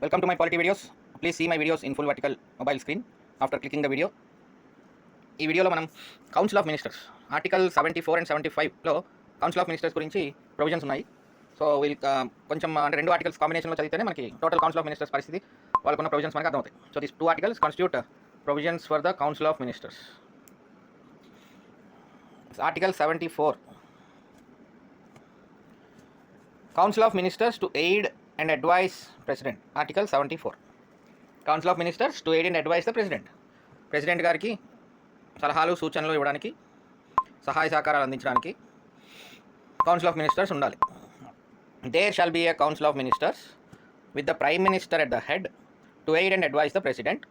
Welcome to my polity videos. Please see my videos in full vertical mobile screen after clicking the video. ఈ వీడియోలో మనం council of ministers article 74 and 75లో council of ministers గురించి provisions ఉన్నాయి. So వీళ్ళు కొంచెం అంటే రెండు ఆర్టికల్స్ కాంబినేషన్లో చదివితేనే మనకి టోటల్ కౌన్సిల్ ఆఫ్ మినిస్టర్స్ పరిస్థితి వాళ్ళకున్న ప్రొవిజన్స్ మనకి అర్థమవుతాయి. So this two articles constitute provisions for the council of ministers. Article 74 council of ministers to aid and advise president. Article 74 council of ministers to aid and advise the president. President గారికి సలహాలు సూచనలు ఇవ్వడానికి సహాయ సహకారాలు అందించడానికి council of ministers ఉండాలి. There shall be a council of ministers with the prime minister at the head to aid and advise the president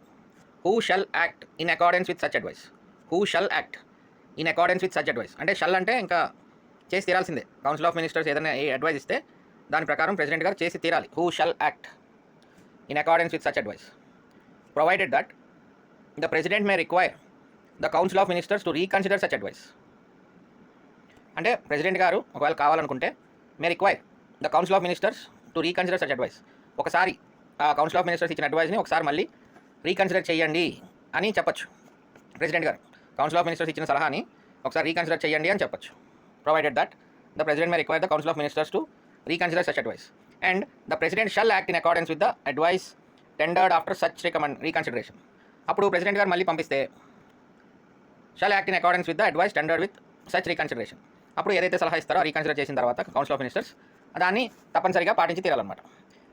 who shall act in accordance with such advice. Who shall act in accordance with such advice అంటే shall అంటే ఇంకా చేసి తీరాల్సిందే. Council of ministers ఏదైనా advise ఇస్తే దాని ప్రకారం president గారు చేసి తీరాలి. Who shall act in accordance with such advice provided that the president May require the council of ministers to reconsider such advice. అంటే ప్రెసిడెంట్ గారు ఒకవేళ కావాలనుకుంటే మే require the council of ministers to reconsider such advice. ఒకసారి ఆ council of ministers ఇచ్చిన అడ్వైస్ని ఒకసారి మళ్ళీ reconsider చేయండి అని చెప్పొచ్చు. ప్రెసిడెంట్ గారు కౌన్సిల్ ఆఫ్ మినిస్టర్స్ ఇచ్చిన సలహాని ఒకసారి రీకన్సిడర్ చేయండి అని చెప్పొచ్చు. Provided that the president May require the council of ministers to reconsider such advice and the president shall act in accordance with the advice tendered after such reconsideration. అప్పుడు president గారు మళ్ళీ పంపిస్తే shall act in accordance with the advice tendered with such reconsideration. అప్పుడు ఏదైతే సలహా ఇస్తారో reconsider చేసిన తర్వాత కౌన్సిల్ ఆఫ్ మినిస్టర్స్ దాన్ని తప్పనిసరిగా పాటించి తీరాలన్నమాట.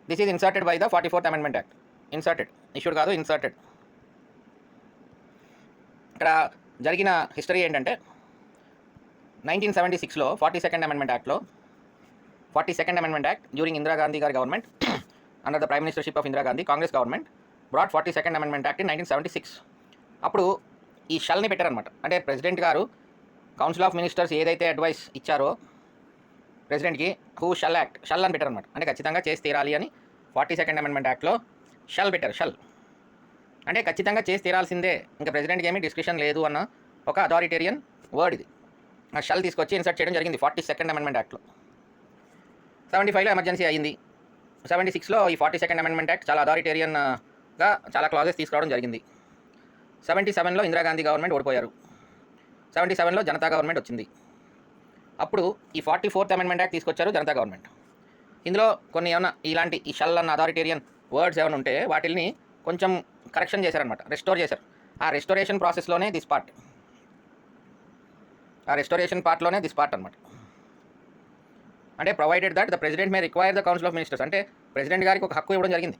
This is inserted by the 44th amendment act. Inserted, issued కాదు, ఇన్సర్టెడ్. ఇక్కడ జరిగిన హిస్టరీ ఏంటంటే 1976లో 42nd అమెండ్మెంట్ యాక్ట్లో 42nd Amendment Act during Indira Gandhi gaరి government under the prime ministership of Indira Gandhi Congress government brought 42nd Amendment Act in 1976. అప్పుడు ఈ షల్ని పెట్టారనమాట. అంటే president గారు కౌన్సిల్ ఆఫ్ మినిస్టర్స్ ఏదైతే అడ్వైస్ ఇచ్చారో ప్రెసిడెంట్కి హూ షల్ యాక్ట్, షల్ అని పెట్టారనమాట. అంటే ఖచ్చితంగా చేసి తీరాలి అని 42nd Amendment Actలో షల్ పెట్టారు. షల్ అంటే ఖచ్చితంగా చేసి తీరాల్సిందే, ఇంకా ప్రెసిడెంట్కి ఏమీ డిస్క్రిప్షన్ లేదు అన్న ఒక అథారిటేరియన్ వర్డ్ ఇది. ఆ షల్ తీసుకొచ్చి ఇన్సర్ట్ చేయడం జరిగింది 42nd Amendment Actలో. 75లో ఎమర్జెన్సీ అయింది. 76లో ఈ 42nd అమెండ్మెంట్ యాక్ట్ చాలా అథారిటేరియన్గా చాలా క్లాజెస్ తీసుకురావడం జరిగింది. 77లో ఇందిరాగాంధీ గవర్నమెంట్ ఓడిపోయారు. 77లో జనతా గవర్నమెంట్ వచ్చింది. అప్పుడు ఈ 44th అమెండ్మెంట్ యాక్ట్ తీసుకొచ్చారు జనతా గవర్నమెంట్. ఇందులో కొన్ని ఏమైనా ఇలాంటి ఈ షల్ అన్న అథారిటేరియన్ వర్డ్స్ ఏమైనా ఉంటే వాటిని కొంచెం కరెక్షన్ చేశారనమాట, రెస్టోర్ చేశారు. ఆ రెస్టోరేషన్ ప్రాసెస్లోనే దిస్ పార్ట్, ఆ రెస్టోరేషన్ పార్ట్లోనే దిస్ పార్ట్ అనమాట. అంటే provided that the president May require the council of ministers. అంటే ప్రెసిడెంట్ గారికి ఒక హక్కు ఇవ్వడం జరిగింది,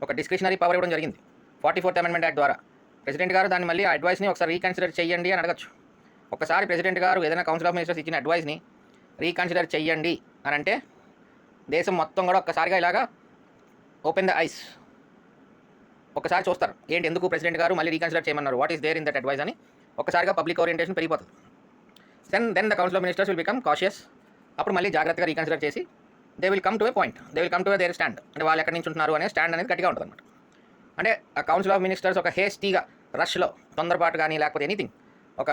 ఒక డిస్క్రిషనరీ పవర్ ఇవ్వడం జరిగింది 44th అమెండ్మెంట్ యాక్ట్ ద్వారా. ప్రెసిడెంట్ గారు దాన్ని మళ్ళీ అడ్వైస్ని ఒకసారి రీకన్సిడర్ చేయండి అని అడగచ్చు. ఒకసారి ప్రెసిడెంట్ గారు ఏదైనా కౌన్సిల్ ఆఫ్ మినిస్టర్స్ ఇచ్చిన అడ్వైస్ని రీకన్సిడర్ చేయండి అని అంటే దేశం మొత్తం కూడా ఒక్కసారిగా ఇలాగా ఓపెన్ ద ఐస్, ఒకసారి చూస్తారు ఏంటి ఎందుకు ప్రెసిడెంట్ గారు మళ్ళీ రీకన్సిడర్ చేయమన్నారు, what is there in that advice అని ఒకసారిగా పబ్లిక్ ఓరియంటేషన్ పెరిగిపోతుంది. Then the council of ministers will become cautious. అప్పుడు మళ్ళీ జాగ్రత్తగా రీకన్సిడర్ చేసి they will come to a point, they will come to a their stand. అంటే వాళ్ళు ఎక్కడి నుంచి ఉంటున్నారు అనే స్టాండ్ అనేది గట్టిగా ఉంటుంది అనమాట. అంటే ఆ కౌన్సిల్ ఆఫ్ మినిస్టర్స్ ఒక హేస్టీగా రష్లో తొందరపాటు కానీ లేకపోతే ఎనీథింగ్ ఒక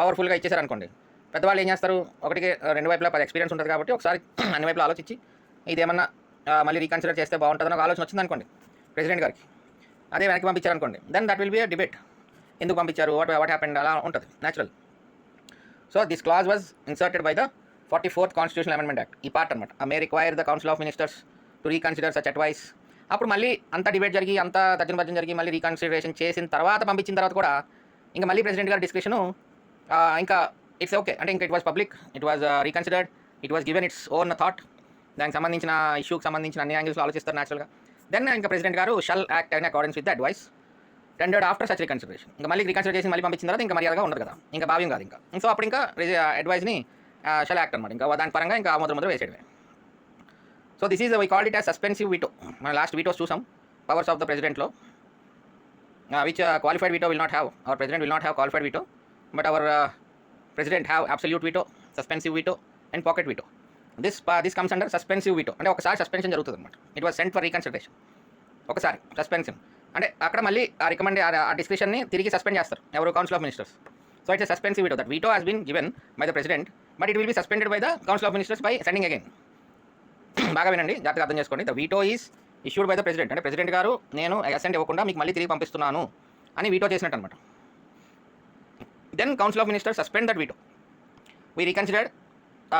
పవర్ఫుల్గా ఇచ్చేసారు అనుకోండి, పెద్దవాళ్ళు ఏం చేస్తారు, ఒకటికి రెండు వైపులా 10 ఎక్స్పీరియన్స్ ఉంటుంది కాబట్టి ఒకసారి అన్ని వైపులా ఆలోచించి ఇదేమన్నా మళ్ళీ రీకన్సిడర్ చేస్తే బాగుంటుందని ఒక ఆలోచన వచ్చింది అనుకోండి ప్రెసిడెంట్ గారికి, అదే వెనక్కి పంపించారు అనుకోండి, then that will be a debate. ఎందుకు పంపించారు, వాట్ హ్యాపెండ్, అలా ఉంటుంది natural. So this clause was inserted by the 44th constitutional amendment act. ఈ పార్ట్ అనమాట. May require the council of ministers to reconsider such advice. అప్పుడు మళ్ళీ అంత debate జరిగి అంత తర్జన జరిగి మళ్ళీ రీకన్సిడరేషన్ చేసిన తర్వాత పంపించిన తర్వాత కూడా ఇంకా మళ్ళీ ప్రెసిడెంట్ గారి డిస్క్రిప్షన్ ఇంకా ఇట్స్ ఓకే అంటే ఇంకా it was public, it was reconsidered, it was given its own thought. దానికి సంబంధించిన ఇష్యూకి సంబంధించిన అన్ని యాంగిల్స్లో ఆలోచిస్తారు న్యాచురల్గా. దెన్ ఇంకా ప్రెసిడెంట్ గారు shall act in accordance with the advice tendered after such reconsideration. ఇంకా మళ్ళీ రీకన్సిడర్ చేసి మళ్ళీ పంపించిన తర్వాత ఇంకా మర్యాదగా ఉండదు కదా, ఇంకా భావ్యం కాదు ఇంకా. సో అప్పుడు ఇంకా అడ్వైస్ని షల్ యాక్ట్ అనమాట. ఇంకా దాని పరంగా ఇంకా ముద్ర వేసేయడమే. So this is why called it as suspensive veto. మనం లాస్ట్ వీటోస్ చూసాం పవర్స్ ఆఫ్ ద ప్రెసిడెంట్లో, which qualified veto will not have, our president will not have qualified veto, but our president have absolute veto, suspensive veto and pocket veto. This comes under suspensive veto. అంటే ఒకసారి suspension జరుగుతుంది అనమాట. It was sent for reconsideration. ఒకసారి suspension అంటే అక్కడ మళ్ళీ ఆ డిస్క్రిప్షన్ని తిరిగి సస్పెండ్ చేస్తారు ఎవరు, council of ministers. So it's a suspensive veto. That veto has been given by the president but it will be suspended by the council of ministers by sending again. బాగా వినండి, జాగ్రత్తగా అర్థం చేసుకోండి. The veto is issued by the president, అంటే president గారు నేను assigned ఇవ్వకుండా మీకు మళ్ళీ తిరిగి పంపిస్తున్నాను అని వీటో చేసినట్టు అనమాట. Then council of ministers suspend that veto, we reconsidered,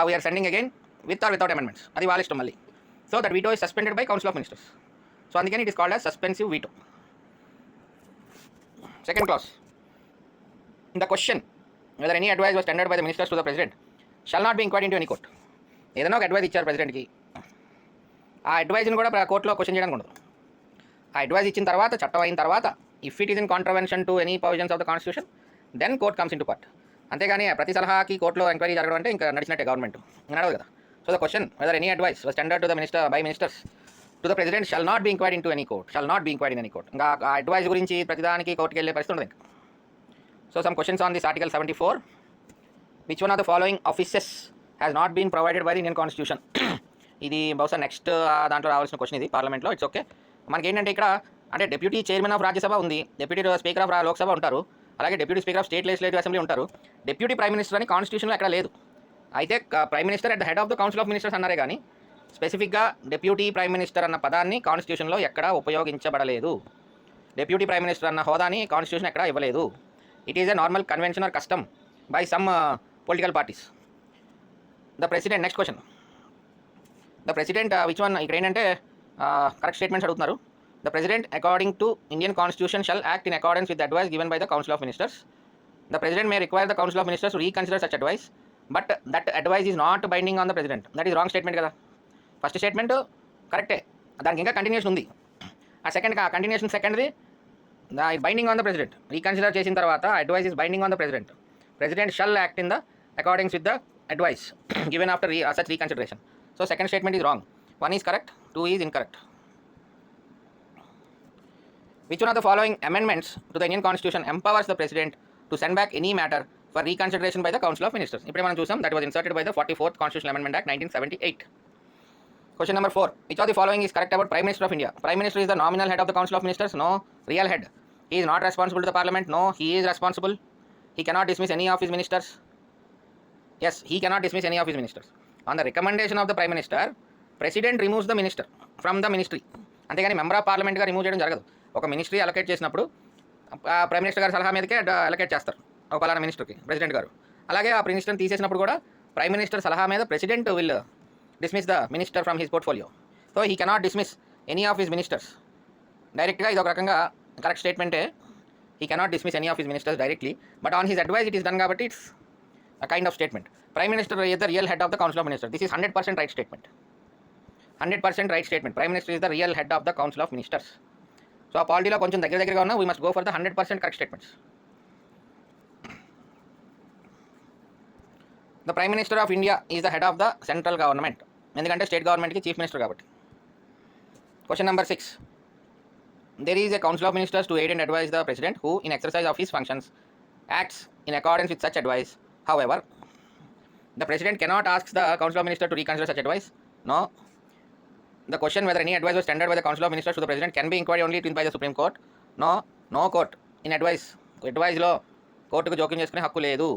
we are sending again with or without amendments, అది వాళ్ళ ఇష్టం మళ్ళీ. So that veto is suspended by council of ministers. So అందుకని it is called as suspensive veto. Second class, the question whether any advice was tendered by the ministers to the president shall not be inquired into any court. ఏదైనా ఒక advice ఇచ్చారు ప్రెసిడెంట్కి, ఆ అడ్వైజ్ని కూడా కోర్టులో question చేయడానికి ఉండదు. ఆ అడ్వైజ్ ఇచ్చిన తర్వాత, చట్టం అయిన తర్వాత, if it is in contravention to any provisions of the constitution, then court comes into part. అంతేగాని ప్రతి సలహాకి కోర్టులో ఎంక్వైరీ జరగడం అంటే ఇంకా నడిచినట్టే గవర్నమెంట్, నడవదు కదా. So the question whether any advice was tendered to the minister by ministers to the president shall not be inquired in to any court, shall not be inquired in any court. ఇంకా ఆ advice గురించి ప్రతిదానికి కోర్టుకి వెళ్ళే పరిస్థితి ఉండదు ఇంకా. So some questions on this Article 74. Which one of the following offices has not been provided by the Indian Constitution? ఇది బహుశా నెక్స్ట్ దాంట్లో రావాల్సిన క్వశ్చన్ ఇది పార్లమెంట్లో. It's okay. మనకి ఏంటంటే ఇక్కడ అంటే డిప్యూటీ చైర్మన్ ఆఫ్ రాజ్యసభ ఉంది, డిప్యూటీ స్పీకర్ ఆఫ్ లోక్సభ ఉంటారు, అలాగే deputy speaker of state legislative assembly ఉంటారు. డిప్యూటీ ప్రైమ్ మినిస్టర్ అని కాన్స్టిట్యూషన్లో ఎక్కడ లేదు. అయితే prime minister at the head of the council of ministers అన్నారే కానీ స్పెసిఫిక్గా డిప్యూటీ ప్రైమ్ మినిస్టర్ అన్న పదాన్ని కాన్స్టిట్యూషన్లో ఎక్కడా ఉపయోగించబడలేదు. డిప్యూటీ ప్రైమ్ మినిస్టర్ అన్న హోదాని కాన్స్టిట్యూషన్ ఎక్కడా ఇవ్వలేదు. It is a normal convention or custom by some political parties. The president, next question. The president, which one ఇక్కడ ఏంటంటే కరెక్ట్ స్టేట్మెంట్స్ అడుగుతున్నారు. The president according to Indian constitution shall act in accordance with the advice given by the council of ministers. The president may require the council of ministers to reconsider such advice, but that advice is not binding on the president. That is wrong statement కదా. First statement కరెక్టే, దానికి ఇంకా continuation ఉంది. ఆ second continuation సెకండ్ది binding on the president. Reconsider చేసిన తర్వాత advice is binding on the president. President shall act in the accordings with the advice given after such reconsideration. So second statement is wrong. 1 is correct, 2 is incorrect. Which one of the following amendments to the Indian constitution empowers the president to send back any matter for reconsideration by the council of ministers? ఇప్పుడే మనం చూసాం, that was inserted by the 44th Constitutional Amendment Act 1978. Question number 4. Which of the following is correct about Prime Minister of India? Prime Minister is the nominal head of the Council of Ministers. No. Real head. He is not responsible to the Parliament. No. He is responsible. He cannot dismiss any of his ministers. Yes, he cannot dismiss any of his ministers. On the recommendation of the Prime Minister, President removes the minister from the ministry. అంతేగాని member of పార్లమెంట్గా remove చేయడం జరగదు. ఒక ministry allocate చేసినప్పుడు prime minister గారి సలహా మీదకే allocate చేస్తారు ఒక పలానా మినిస్టర్కి ప్రెసిడెంట్ గారు. అలాగే ఆ మినిస్టర్ని తీసేసినప్పుడు కూడా ప్రైమ్ మినిస్టర్ సలహా మీద president will dismiss the minister from his portfolio. So he cannot dismiss any of his ministers directly. ఇది ఒక రకంగా correct స్టేట్మెంటే. He cannot dismiss any of his ministers directly, but on his advice it is done కాబట్టి it's a kind of statement. Prime Minister is the real head of the Council of Ministers. This is 100% right statement. 100% right statement. Prime Minister is the real head of the Council of Ministers. So ఆ పాలిటీలో కొంచెం దగ్గరగా ఉన్నా we must go for the 100% correct statements. The Prime Minister of India is the head of the central government. ఎందుకంటే state గవర్నమెంట్కి chief minister కాబట్టి. Question number 6. There is a council of ministers to aid and advise the president who in exercise of his functions acts in accordance with such advice. However, the president cannot ask the council of ministers to reconsider such advice. No. The question whether any advice was tendered by the council of ministers to the president can be inquired only by the Supreme Court. No. No court in advice. Advice-లో కోర్టుకు జోక్యం చేసుకునే హక్కు లేదు.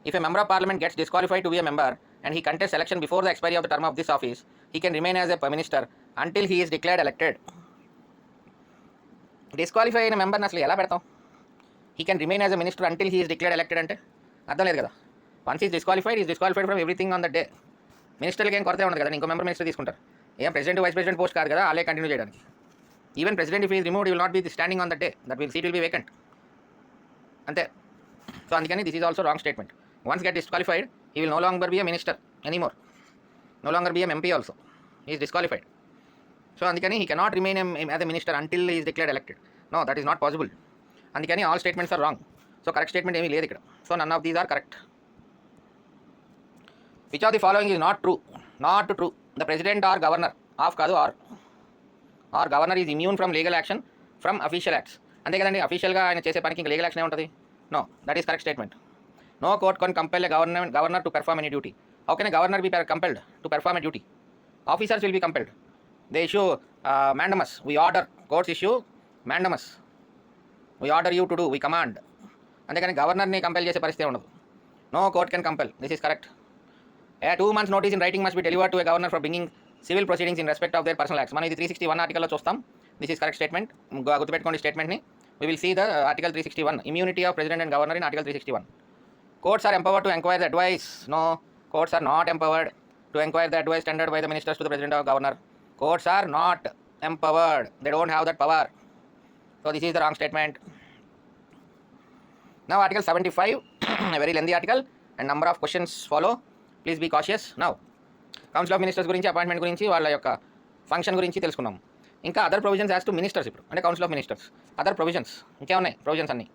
If a member of parliament gets disqualified to be a member and he contests election before the expiry of the term of this office, he can remain as a minister until he is declared elected. Disqualify అయిన మెంబర్ని అసలు ఎలా పెడతాం? He can remain as a minister until he is declared elected అంటే అర్థం లేదు కదా. Once is disqualified from everything on the day. మినిస్టర్కి ఏం కొరత ఉండదు కదా, ఇంకో మెంబర్ మినిస్టర్ తీసుకుంటారు. ఏం ప్రెసిడెంట్ వైస్ ప్రెసిడెంట్ పోస్ట్ కాదు కదా, అలాగే కంటిన్యూ చేయడానికి. Even president if is removed will not be standing on the day, that seat will be vacant. అంతే. సో అందుకని this is also wrong statement. Once get disqualified, he will no longer be a minister anymore. No longer be a MP also. He is disqualified. So andikani he cannot remain as a minister until he is declared elected. No, that is not possible. Andikani all statements are wrong. So correct statement emi ledhu ikkada. So none of these are correct. Which of the following is not true? Not true. The president or governor of kadu or governor is immune from legal action from official acts. Ante kadandi official ga ayana chese paniki legal action e untadi. No, that is correct statement. No court can compel a governor to perform any duty. How can a governor be compelled to perform a duty? Officers will be compelled. They issue mandamus. We order. Courts issue mandamus. We order you to do. We command. అందుకని గవర్నర్ని compel చేసే పరిస్థితి ఉండదు. No court can compel. This is correct. A 2 months notice in writing must be delivered to a governor for bringing civil proceedings in respect of their personal acts. మనం ఇది 361 ఆర్టికల్లో చూస్తాం. This is correct statement. గుర్తుపెట్టుకోండి స్టేట్మెంట్ని. We will see the Article 361, immunity of President and Governor in Article 361. Courts are empowered to inquire the advice. No, courts are not empowered to inquire the advice tendered by the ministers to the President or Governor. Courts are not empowered. They don't have that power. So this is the wrong statement. Now Article 75, a very lengthy article and number of questions follow. Please be cautious. Now, Council of Ministers గురించి, appointment గురించి, వాళ్ళ యొక్క function గురించి తెలుసుకున్నాం. ఇంకా other provisions as to ministers. ఇప్పుడు అంటే council of ministers, other provisions ఇంకేమున్నాయి ప్రొవిజన్స్ అన్నీ.